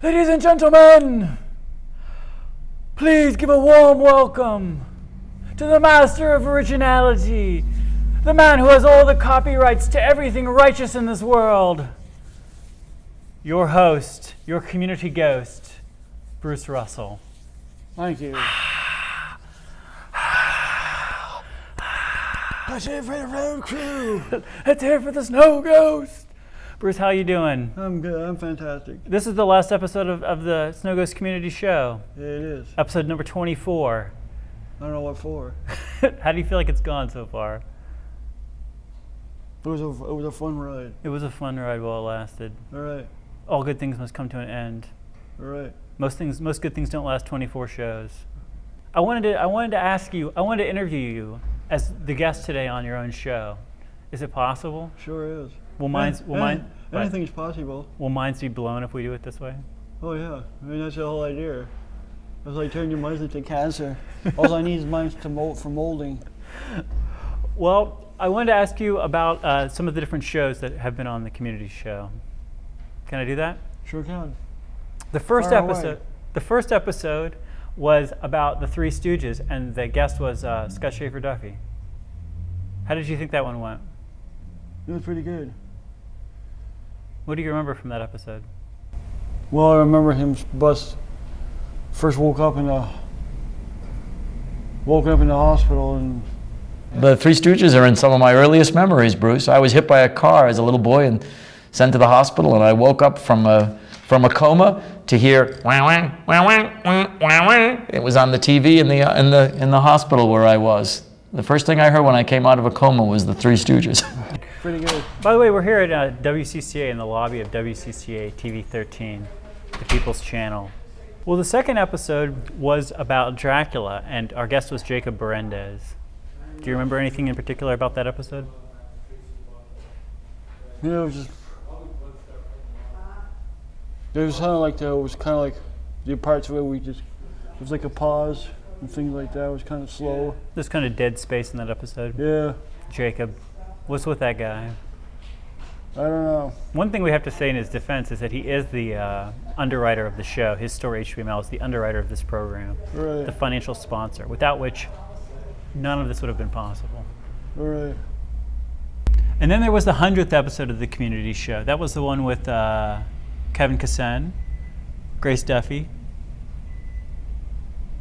Ladies and gentlemen, please give a warm welcome to the master of originality, the man who has all the copyrights to everything righteous in this world. Your host, your community ghost, Bruce Russell. Thank you. Let's hear for the road crew. Let's hear for the snow ghost. Bruce, how you doing? I'm good. I'm fantastic. This is the last episode of the Snow Ghost Community Show. Yeah, it is. Episode number 24. I don't know what for. How do you feel like it's gone so far? It was a fun ride. It was a fun ride while it lasted. All right. All good things must come to an end. All right. Most good things don't last 24 shows. I wanted to interview you as the guest today on your own show. Is it possible? Sure is. Anything's possible. Will minds be blown if we do it this way? Oh yeah. I mean, that's the whole idea. It's like turning your minds into cancer. All I need is minds to mold for molding. Well, I wanted to ask you about some of the different shows that have been on the community show. Can I do that? Sure can. The first episode was about the Three Stooges, and the guest was Scott Schaefer Duffy. How did you think that one went? It was pretty good. What do you remember from that episode? Well, I remember him first woke up in the hospital, and the Three Stooges are in some of my earliest memories, Bruce. I was hit by a car as a little boy and sent to the hospital, and I woke up from a coma to hear wah, wah, wah, wah, wah, wah, wah. It was on the TV in the hospital where I was. The first thing I heard when I came out of a coma was the Three Stooges. Pretty good. By the way, we're here at WCCA in the lobby of WCCA TV 13, the People's Channel. Well, the second episode was about Dracula, and our guest was Jacob Berendez. Do you remember anything in particular about that episode? Yeah, it was kind of like the parts where it was like a pause and things like that. It was kind of slow. There's kind of dead space in that episode. Yeah. Jacob, what's with that guy? I don't know. One thing we have to say in his defense is that he is the underwriter of the show. His store, HBML, is the underwriter of this program, right. The financial sponsor, without which none of this would have been possible. All right. And then there was the 100th episode of the community show. That was the one with Kevin Kassan, Grace Duffy.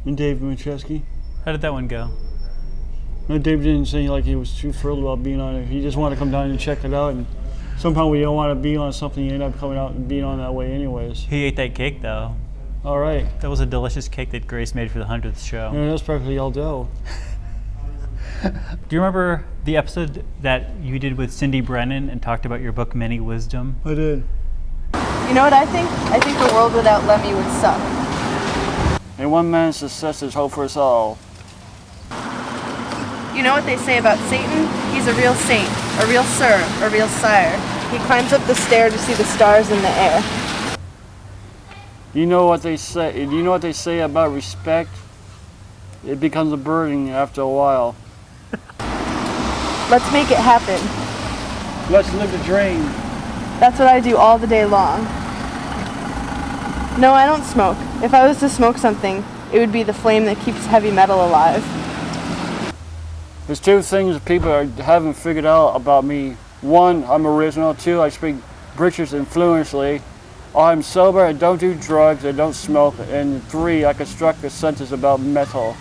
And Dave Winchesky. How did that one go? No, Dave didn't say like he was too thrilled about being on it. He just wanted to come down and check it out. And somehow we don't want to be on something, you end up coming out and being on that way anyways. He ate that cake though. All right. That was a delicious cake that Grace made for the 100th show. Yeah, that's perfectly all dough. Do you remember the episode that you did with Cindy Brennan and talked about your book, Many Wisdom? I did. You know what I think? I think the world without Lemmy would suck. And one man's success is hope for us all. You know what they say about Satan? He's a real saint, a real sir, a real sire. He climbs up the stair to see the stars in the air. You know what they say? Do you know what they say about respect? It becomes a burden after a while. Let's make it happen. Let's live the dream. That's what I do all the day long. No, I don't smoke. If I was to smoke something, it would be the flame that keeps heavy metal alive. There's two things people haven't figured out about me. One, I'm original. Two, I speak British fluently. I'm sober, I don't do drugs, I don't smoke. And three, I construct a sentence about metal.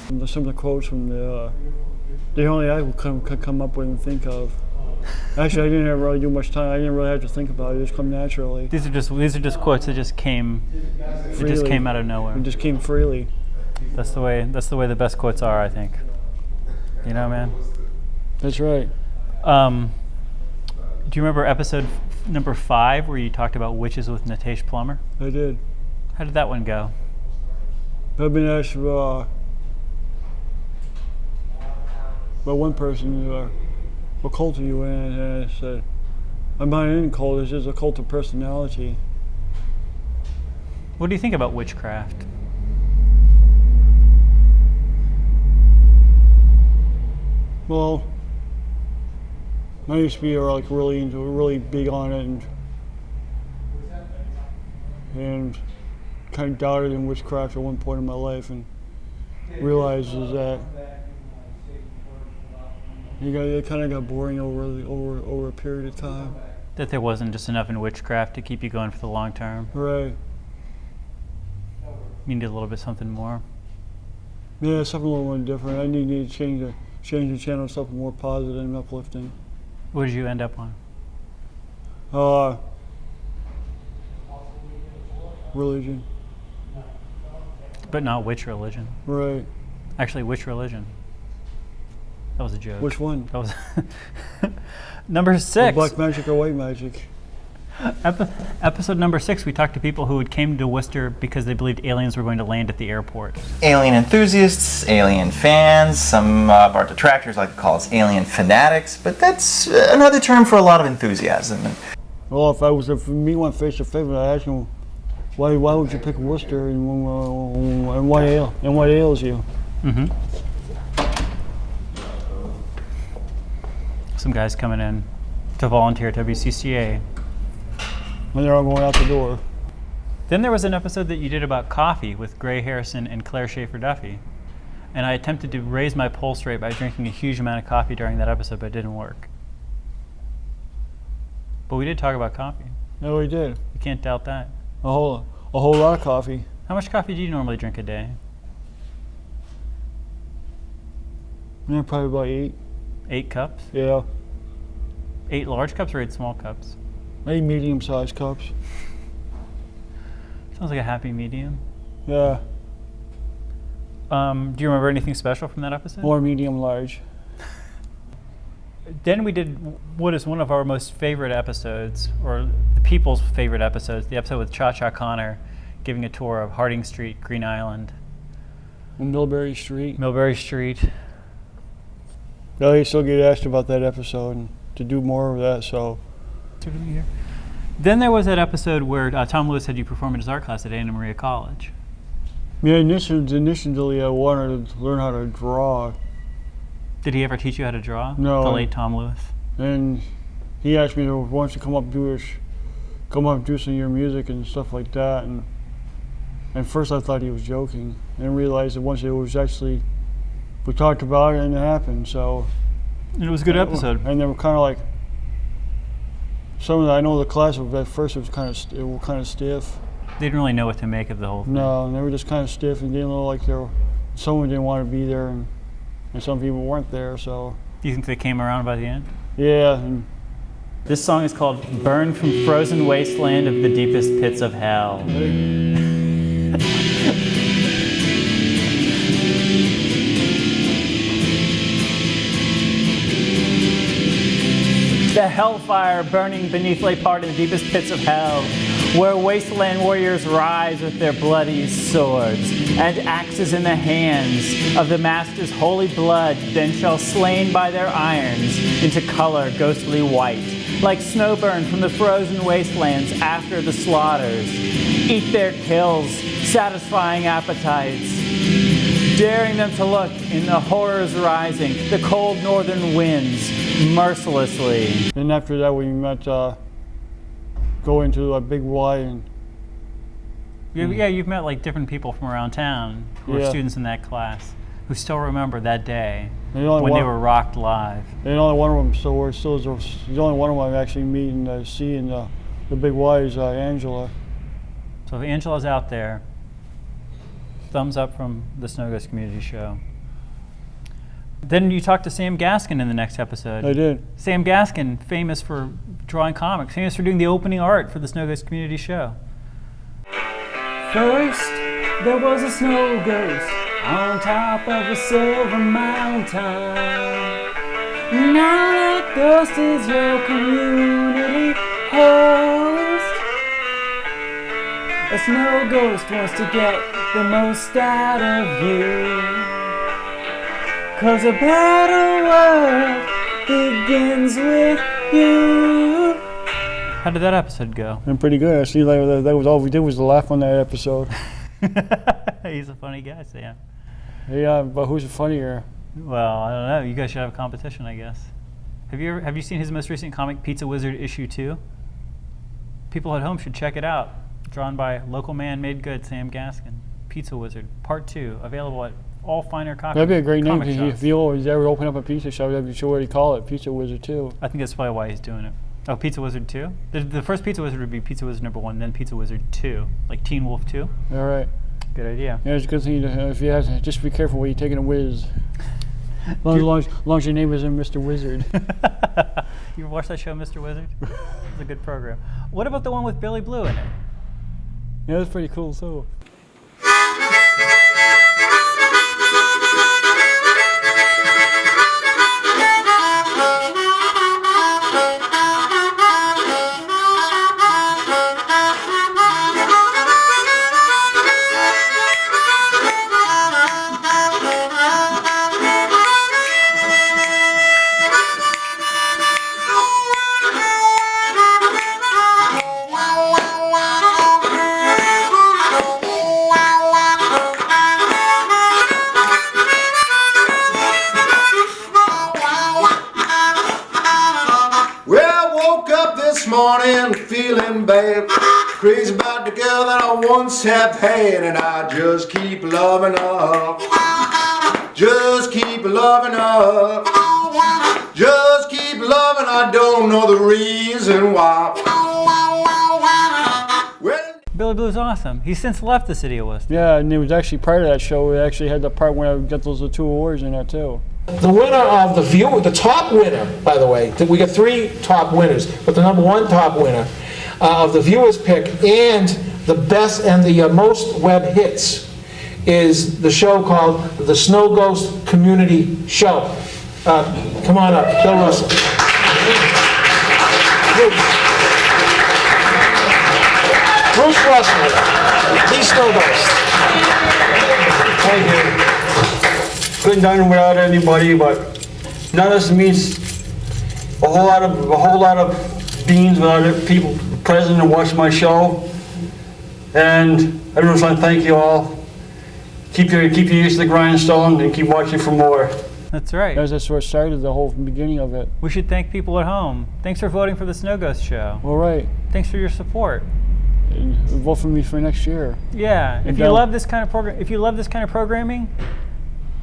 Some of the quotes from the only I could come up with and think of. Actually, I didn't really do much time. I didn't really have to think about it. It just come naturally. These are just quotes that just came. It just came out of nowhere. It just came freely. That's the way the best quotes are, I think. You know, man. That's right. Do you remember episode number 5 where you talked about witches with Natesh Plummer? I did. How did that one go? I've been asked by one person, what cult are you in? And I said, I'm not in a cult, it's just a cult of personality. What do you think about witchcraft? Well, I used to be really big on it, and and kind of doubted in witchcraft at one point in my life, and realized is that it kind of got boring over a period of time. That there wasn't just enough in witchcraft to keep you going for the long term. Right. You needed a little bit something more. Yeah, something a little more different. I need to change the channel to something more positive and uplifting. What did you end up on? Religion. But not which religion. Right. Actually, which religion? That was a joke. Which one? That was number 6. Black magic or white magic? Episode number 6, we talked to people who had came to Worcester because they believed aliens were going to land at the airport. Alien enthusiasts, alien fans, some of our detractors like to call us alien fanatics, but that's another term for a lot of enthusiasm. Well, if I was to meet one face to face, I'd ask him, why would you pick Worcester and what ails you? Mm-hmm. Some guys coming in to volunteer at WCCA. And they're all going out the door. Then there was an episode that you did about coffee with Gray Harrison and Claire Schaefer Duffy. And I attempted to raise my pulse rate by drinking a huge amount of coffee during that episode, but it didn't work. But we did talk about coffee. No, we did. You can't doubt that. A whole lot of coffee. How much coffee do you normally drink a day? Yeah, probably about 8. 8 cups? Yeah. 8 large cups or 8 small cups? 8 medium-sized cups. Sounds like a happy medium. Yeah. Do you remember anything special from that episode? Or medium-large. Then we did what is one of our most favorite episodes, or the people's favorite episodes, the episode with Cha-Cha Connor giving a tour of Harding Street, Green Island. And Millbury Street. Millbury Street. Yeah, you still get asked about that episode and to do more of that, so. Then there was that episode where Tom Lewis had you perform in his art class at Anna Maria College. Yeah, initially I wanted to learn how to draw. Did he ever teach you how to draw? No. The late Tom Lewis? And he asked me, why don't you come up and do some of your music and stuff like that. And at first I thought he was joking, and realized that once it was actually, we talked about it and it happened, so. And it was a good episode. And they were kind of like, I know the class at first it was kind of stiff. They didn't really know what to make of the whole thing. No, and they were just kind of stiff and getting a little like someone didn't want to be there, and some people weren't there. So. Do you think they came around by the end? Yeah. And this song is called "Burn from Frozen Wasteland of the Deepest Pits of Hell." The hellfire burning beneath Lake Part in the deepest pits of hell, where wasteland warriors rise with their bloody swords, and axes in the hands of the master's holy blood, then shall slain by their irons into color ghostly white, like snow burned from the frozen wastelands after the slaughters. Eat their kills, satisfying appetites, daring them to look in the horrors rising, the cold northern winds, mercilessly. Then after that we met, go into a Big Y and. Yeah, you've met like different people from around town who were Yeah. students in that class who still remember that day The only when one- they were rocked live. And only one of them, the only one of them I actually meet and see in the Big Y is Angela. So if Angela's out there, thumbs up from the Snow Ghost Community Show. Then you talked to Sam Gaskin in the next episode. I did. Sam Gaskin, famous for drawing comics, famous for doing the opening art for the Snow Ghost Community Show. First, there was a snow ghost on top of a silver mountain. Now that ghost is your community host. A snow ghost wants to get the most out of you. 'Cause a better world begins with you. How did that episode go? And pretty good. Actually, that was all we did was to laugh on that episode. He's a funny guy, Sam. Yeah, but who's funnier? Well, I don't know. You guys should have a competition, I guess. Have you seen his most recent comic, Pizza Wizard issue 2? People at home should check it out. drawn by local man made good Sam Gaskin. Pizza Wizard, Part 2, available at all finer comic That'd be a great name comic because shops. if you always ever open up a pizza shop, that'd be sure what you call it, Pizza Wizard 2. I think that's probably why he's doing it. Oh, Pizza Wizard 2? The first Pizza Wizard would be Pizza Wizard number 1, then Pizza Wizard 2, like Teen Wolf 2. All right. Good idea. Yeah, it's a good thing if you have to, just be careful when you're taking a whiz. As long as your name isn't Mr. Wizard. You ever watch that show, Mr. Wizard? It's a good program. What about the one with Billy Blue in it? Yeah, that's pretty cool too. Morning feeling bad, crazy about the girl that I once have had, and I just keep loving her, just keep loving her, just keep loving. I don't know the reason why. Well, Billy Blue's awesome. He's since left the city of Worcester. Yeah, and it was actually part of that show. It actually had the part where I got those 2 awards in that too. The winner of the view, the top winner, by the way, we got 3 top winners, but the number 1 top winner of the viewers pick and the best and the most web hits is the show called the Snow Ghost Community Show. Come on up, Bill Russell. Bruce Russell, the Snow Ghost. Thank you. Couldn't done without anybody, but none of this means a whole lot of beans without people present and watch my show. And I just want to thank you all. Keep your ears to the grindstone and keep watching for more. That's right. That's where it started, the whole beginning of it. We should thank people at home. Thanks for voting for the Snow Ghost Show. All right. Thanks for your support. And vote for me for next year. Yeah. If you don't- love this kind of programming,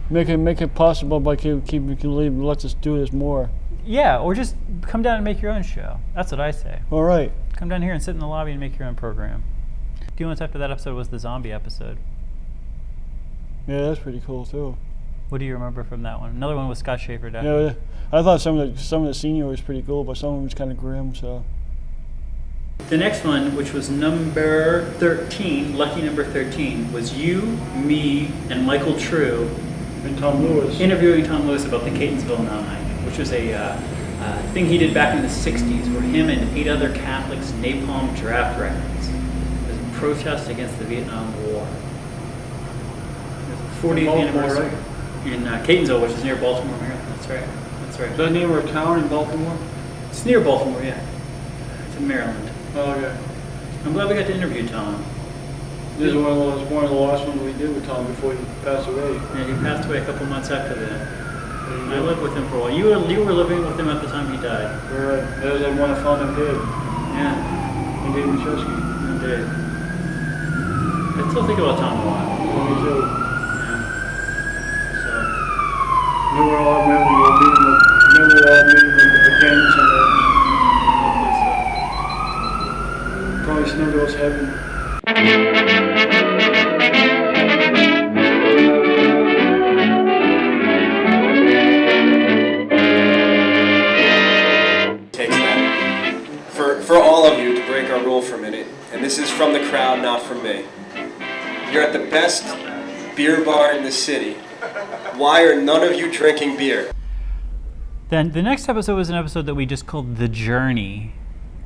Make it possible by let's us do this more. yeah, or just come down and make your own show. That's what I say. All right. Come down here and sit in the lobby and make your own program. A few months after that episode was the zombie episode. Yeah, that's pretty cool too. What do you remember from that one? Another one with Scott Schaefer. Yeah, I thought some of the senior was pretty cool, but some of them was kind of grim. So. The next one, which was number 13, lucky number 13, was you, me, and Michael True And Tom Lewis. interviewing Tom Lewis about the Catonsville Nine, which was a thing he did back in the 60s where him and 8 other Catholics napalm draft records. It was a protest against the Vietnam War. It was the 40th Baltimore, anniversary. In Catonsville, which is near Baltimore, Maryland. That's right. That's right. Is that the name of a town in Baltimore? It's near Baltimore, yeah. It's in Maryland. Oh, okay. I'm glad we got to interview Tom. This is one of the last ones we did with Tom before he passed away. Yeah, he passed away a couple months after that. I lived with him for a while. You were living with him at the time he died. Right. That was like one I found him dead. Yeah, And Dave Machewski. indeed. I still think about Tom a lot. Me too. Yeah. So, We were all meeting with the James and probably Snow Ghost Heaven. Take that. For all of you to break our rule for a minute, and this is from the crowd, not from me. You're at the best beer bar in the city. Why are none of you drinking beer? then the next episode was an episode that we just called The Journey,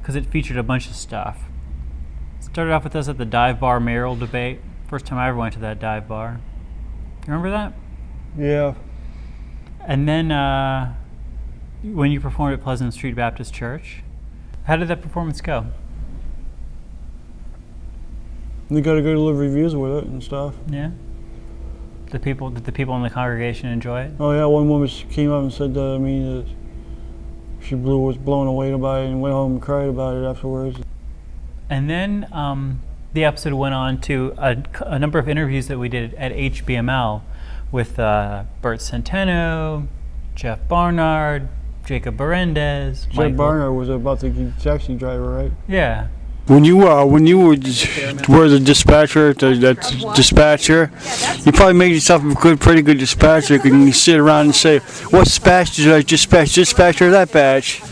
because it featured a bunch of stuff. It started off with us at the dive bar mayoral debate. First time I ever went to that dive bar. You remember that? Yeah. And then when you performed at Pleasant Street Baptist Church, how did that performance go? We got a good little reviews with it and stuff. Yeah. Did the people in the congregation enjoy it? Oh yeah, one woman came up and said that she was blown away by it and went home and cried about it afterwards. And then the episode went on to a number of interviews that we did at HBML with Bert Centeno, Jeff Barnard, Jacob Berendez. Jeff Barnard was about the taxi driver, right? Yeah. When you were the dispatcher, that dispatcher, you probably made yourself a pretty good dispatcher. You can sit around and say, "What dispatch did I dispatch? Dispatcher of that batch."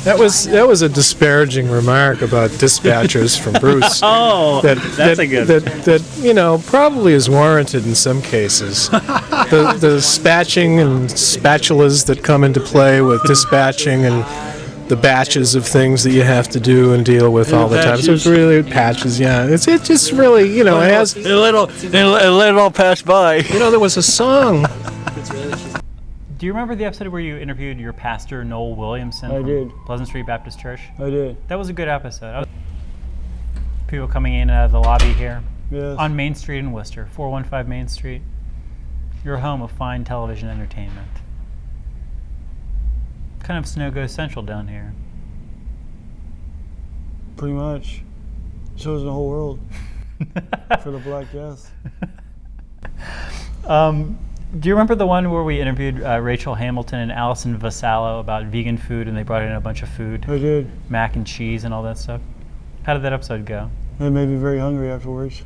That was a disparaging remark about dispatchers from Bruce. Oh, that's a good. That probably is warranted in some cases. The dispatching and spatulas that come into play with dispatching and the batches of things that you have to do and deal with all the time. So it's really patches, yeah. It just really, it has. Let it all pass by. There was a song. Do you remember the episode where you interviewed your pastor, Noel Williamson? I did. Pleasant Street Baptist Church? I did. That was a good episode. People coming in and out of the lobby here. Yes. On Main Street in Worcester, 415 Main Street. Your home of fine television entertainment. Kind of Snow Goes Central down here. Pretty much. So is the whole world. For the Black Death. Do you remember the one where we interviewed Rachel Hamilton and Allison Vasallo about vegan food, and they brought in a bunch of food? I did. Mac and cheese and all that stuff. How did that episode go? It made me very hungry afterwards.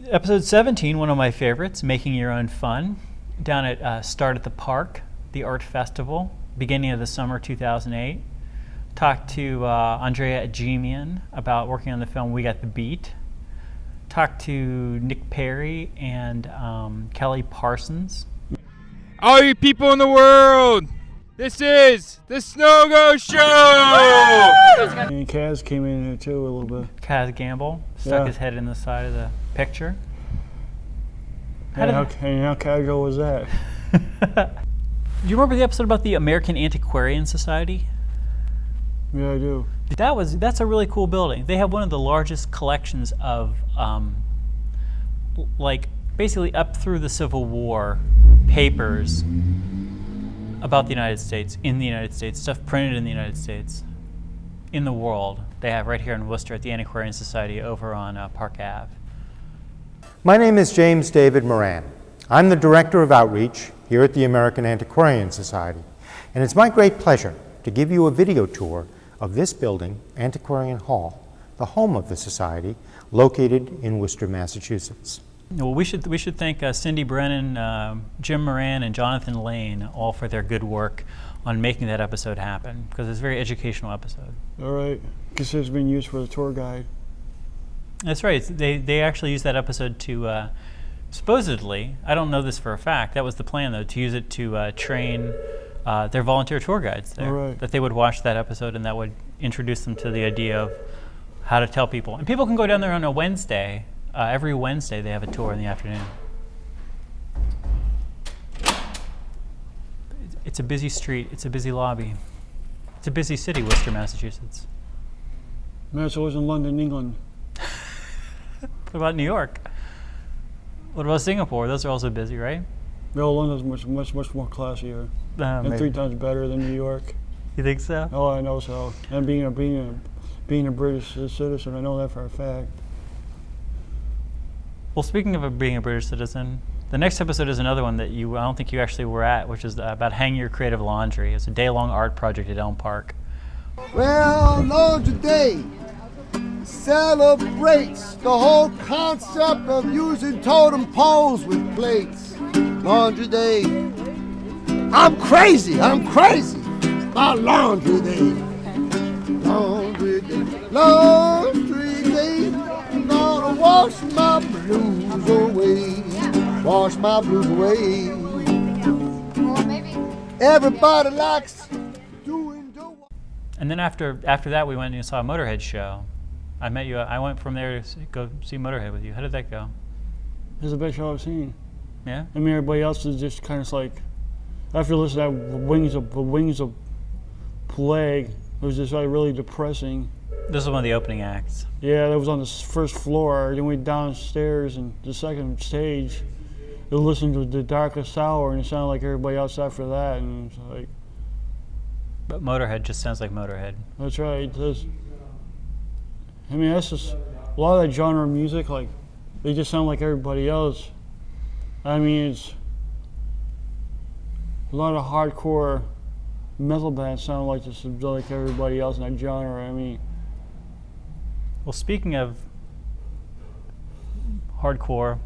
Episode 17, one of my favorites, Making Your Own Fun, down at Start at the Park, the art festival, beginning of the summer 2008. Talked to Andrea Agemian about working on the film We Got the Beat. Talked to Nick Perry and Kelly Parsons. All you people in the world, this is the Snow Go Show! And Kaz came in here too a little bit. Kaz Gamble stuck his head in the side of the picture. And how casual was that? Do you remember the episode about the American Antiquarian Society? Yeah, I do. That's a really cool building. They have one of the largest collections of, basically up through the Civil War, papers about the United States, in the United States, stuff printed in the United States, in the world. They have right here in Worcester at the Antiquarian Society over on Park Ave. My name is James David Moran. I'm the Director of Outreach here at the American Antiquarian Society, and it's my great pleasure to give you a video tour of this building, Antiquarian Hall, the home of the Society, located in Worcester, Massachusetts. Well, we should thank Cindy Brennan, Jim Moran, and Jonathan Lane all for their good work on making that episode happen, because it's a very educational episode. All right, because it's been used for the tour guide. That's right. They actually used that episode to, supposedly, I don't know this for a fact, that was the plan though, to use it to train their volunteer tour guides there. Right. That they would watch that episode and that would introduce them to the idea of how to tell people. And people can go down there on a Wednesday. Every Wednesday they have a tour in the afternoon. It's a busy street. It's a busy lobby. It's a busy city, Worcester, Massachusetts. That's always in London, England. What about New York? What about Singapore? Those are also busy, right? No, London's much more classier. And Maybe. 3 times better than New York. You think so? Oh, I know so. And being a British citizen, I know that for a fact. Well, speaking of being a British citizen, the next episode is another one that I don't think you actually were at, which is about Hang Your Creative Laundry. It's a day-long art project at Elm Park. Well, Laundry Day celebrates the whole concept of using totem poles with plates. Laundry Day. I'm crazy about Laundry Day. Laundry Day, Laundry Day. I'm gonna wash my blues away. Wash my blues away. Everybody likes doing the. And then after that, we went and saw a Motorhead show. I met you. I went from there to go see Motorhead with you. How did that go? It was the best show I've seen. Yeah. I mean, everybody else is just kind of like, after listening to that Wings of Plague, it was just like really depressing. This is one of the opening acts. Yeah, that was on the first floor. Then we went downstairs and the second stage. They listened to The Darkest Hour, and it sounded like everybody else after that. And it's like, But Motorhead just sounds like Motorhead. that's right. It does. I mean, that's just a lot of that genre of music. Like, they just sound like everybody else. I mean, it's a lot of hardcore metal bands sound like just like everybody else in that genre. I mean, Well, speaking of hardcore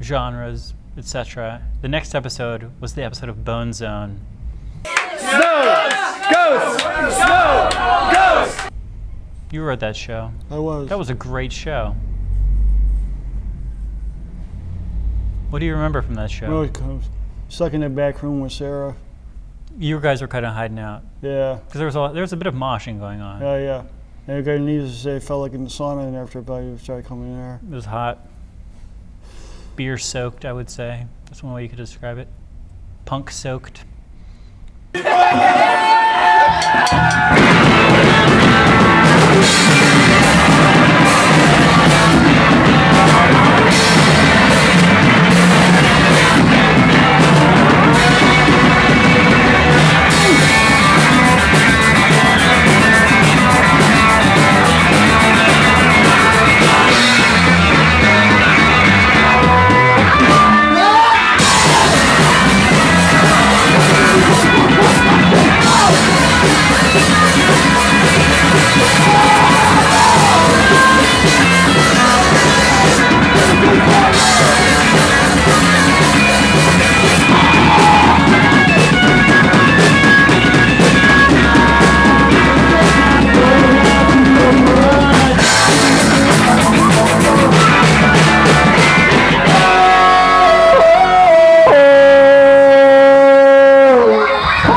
genres, etc., the next episode was the episode of Bone Zone. Ghost! You were at that show. I was. That was a great show. What do you remember from that show? Really comes stuck in that back room with Sarah. You guys were kind of hiding out. Yeah. Because there was a bit of moshing going on. Yeah. And I got needless to say, it felt like in the sauna, and after everybody started coming in there. It was hot. Beer soaked, I would say. That's one way you could describe it. Punk soaked.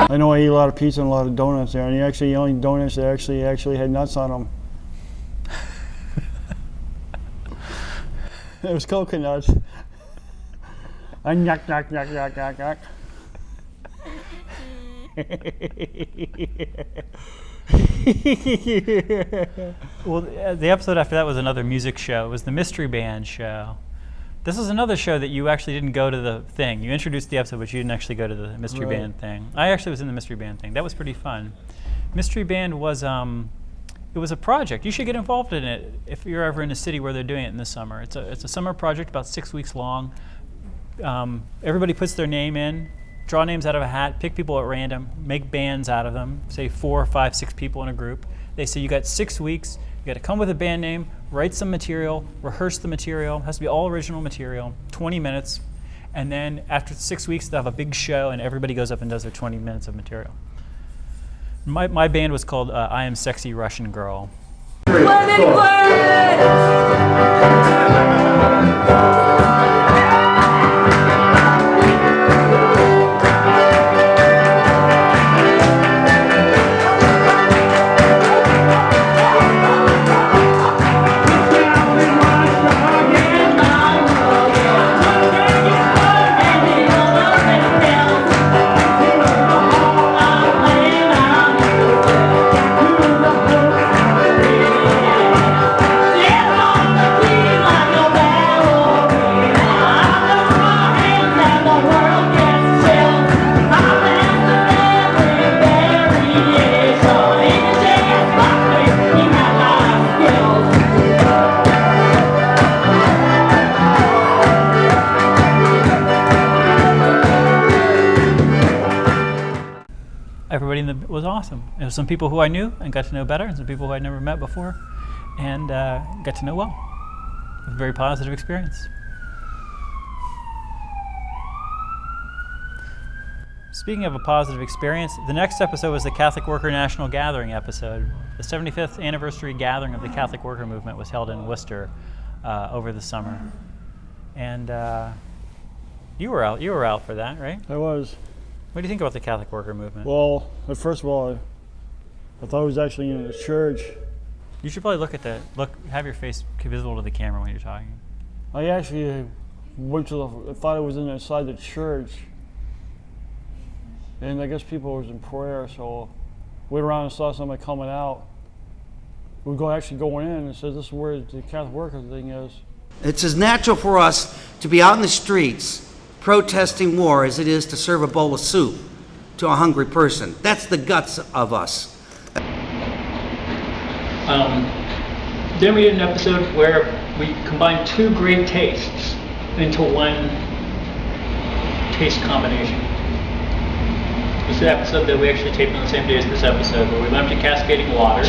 I know I eat a lot of pizza and a lot of donuts there, and the only donuts that actually had nuts on them. It was coconuts. Yuck. Well, the episode after that was another music show. It was the Mystery Band show. This is another show that you actually didn't go to the thing. You introduced the episode, but you didn't actually go to the Mystery Right. Band thing. I actually was in the Mystery Band thing. That was pretty fun. Mystery Band was it was a project. You should get involved in it if you're ever in a city where they're doing it in the summer. It's a summer project, about 6 weeks long. Everybody puts their name in, draw names out of a hat, pick people at random, make bands out of them. Say 4, 5, 6 people in a group. They say you got 6 weeks. You got to come with a band name, write some material, rehearse the material. It has to be all original material, 20 minutes. And then after 6 weeks, they'll have a big show, and everybody goes up and does their 20 minutes of material. My band was called I Am Sexy Russian Girl. Everybody was awesome. There was some people who I knew and got to know better, and some people who I'd never met before, and got to know well. It was a very positive experience. Speaking of a positive experience, the next episode was the Catholic Worker National Gathering episode. The 75th anniversary gathering of the Catholic Worker Movement was held in Worcester over the summer, and you were out for that, right? I was. What do you think about the Catholic Worker Movement? Well, first of all, I thought it was actually in a church. You should probably have your face visible to the camera when you're talking. I actually thought it was inside the church. And I guess people was in prayer, so went around and saw somebody coming out. We actually going in and says this is where the Catholic Worker thing is. It's as natural for us to be out in the streets protesting war as it is to serve a bowl of soup to a hungry person. That's the guts of us. Then we did an episode where we combined two great tastes into one taste combination. This is the episode that we actually taped on the same day as this episode, where we went up to Cascading Water,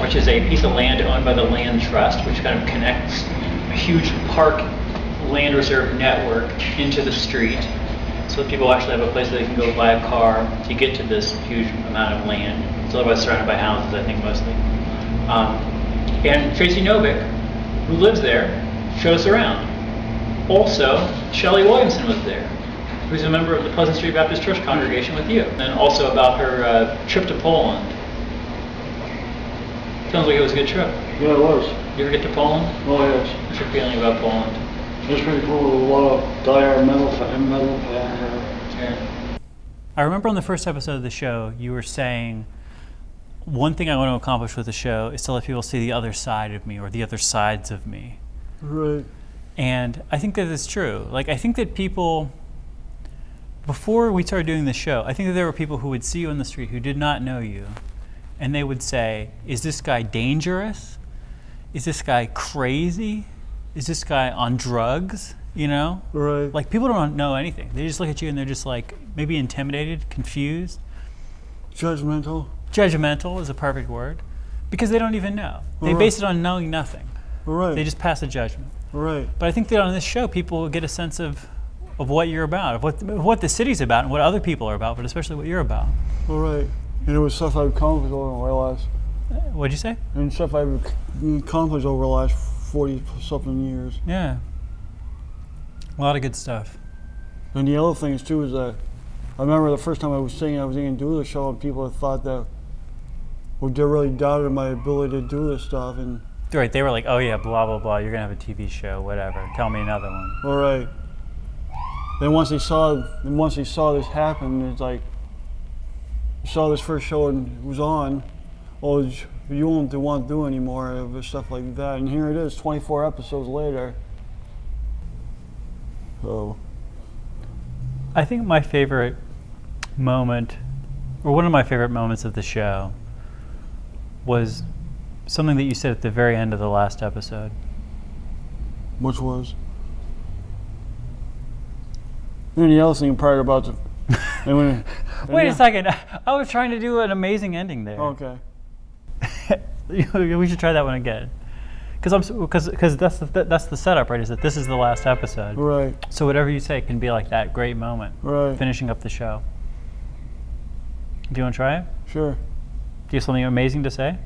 which is a piece of land owned by the Land Trust, which kind of connects a huge park land reserve network into the street. So people actually have a place where they can go buy a car to get to this huge amount of land. It's otherwise surrounded by houses, I think, mostly. And Tracy Novick, who lives there, showed us around. Also, Shelley Williamson was there, who's a member of the Pleasant Street Baptist Church congregation with you. And also about her trip to Poland. Sounds like it was a good trip. Yeah, it was. You ever get to Poland? Oh, yes. What's your feeling about Poland? It's pretty cool. A lot of dire metal fans. Yeah. I remember on the first episode of the show, you were saying, one thing I want to accomplish with the show is to let people see the other side of me or the other sides of me. Right. And I think that is true. Like, I think that people, before we started doing the show, I think that there were people who would see you on the street who did not know you, and they would say, is this guy dangerous? Is this guy crazy? Is this guy on drugs? You know? Right. Like, people don't know anything. They just look at you and they're just like, maybe intimidated, confused. Judgmental. Judgmental is a perfect word. Because they don't even know. They base it on knowing nothing. Right. They just pass a judgment. Right. But I think that on this show, people will get a sense of what you're about, of what the city's about, and what other people are about, but especially what you're about. All right. And it was stuff I've accomplished over the last. What'd you say? And stuff I've accomplished over the last 40-something years. Yeah. A lot of good stuff. And the other thing is too is that I remember the first time I was going to do the show, and people had thought that, well, they really doubted my ability to do this stuff, and. Right, they were like, oh yeah, blah, blah, blah, you're going to have a TV show, whatever. Tell me another one. All right. Then once they saw this happen, it's like, you saw this first show and it was on, well, you won't want to do anymore of stuff like that. And here it is, 24 episodes later. So. I think my favorite moment, or one of my favorite moments of the show, was something that you said at the very end of the last episode. Which was? And the other thing part about the. Wait a second. I was trying to do an amazing ending there. Okay. We should try that one again. Because that's the setup, right? Is that this is the last episode. Right. So whatever you say can be like that great moment. Right. Finishing up the show. Do you want to try it? Sure. Do you have something amazing to say?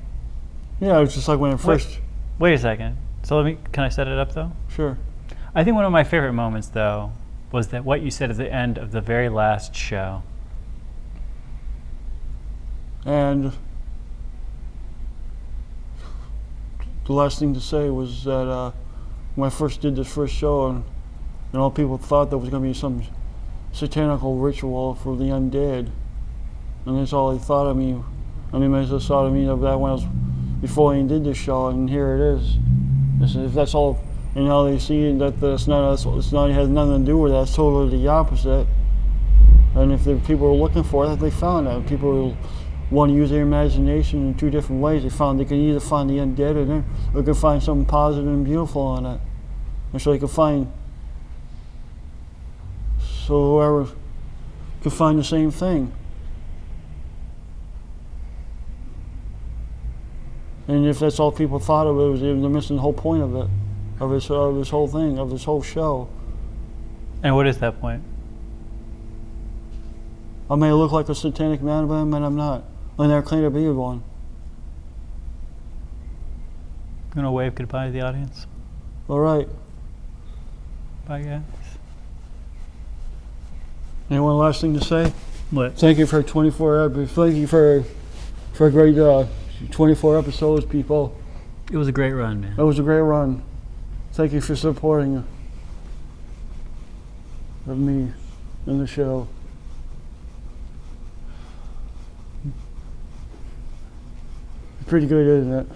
Yeah, it was just like when it first. Wait a second. So can I set it up though? Sure. I think one of my favorite moments though was that what you said at the end of the very last show. And the last thing to say was that when I first did this first show, and all people thought there was going to be some satanical ritual for the undead, and that's all they thought of me. I mean, they just thought of me of that when I was before I even did this show, and here it is. If that's all, and now they see that it's not, it has nothing to do with that. It's totally the opposite. And if the people were looking for it, they found that. People want to use their imagination in two different ways. They found they could either find the undead in it, or they could find something positive and beautiful in it. And so they could find, so whoever could find the same thing. And if that's all people thought of it, they're missing the whole point of it, of this whole thing, of this whole show. And what is that point? I may look like a satanic man, but I'm not. I never claim to be one. You want to wave goodbye to the audience? All right. Bye, guys. Anyone last thing to say? What? Thank you for 24. Thank you for a great 24 episodes, people. It was a great run, man. It was a great run. Thank you for supporting of me in the show. Pretty good, isn't it?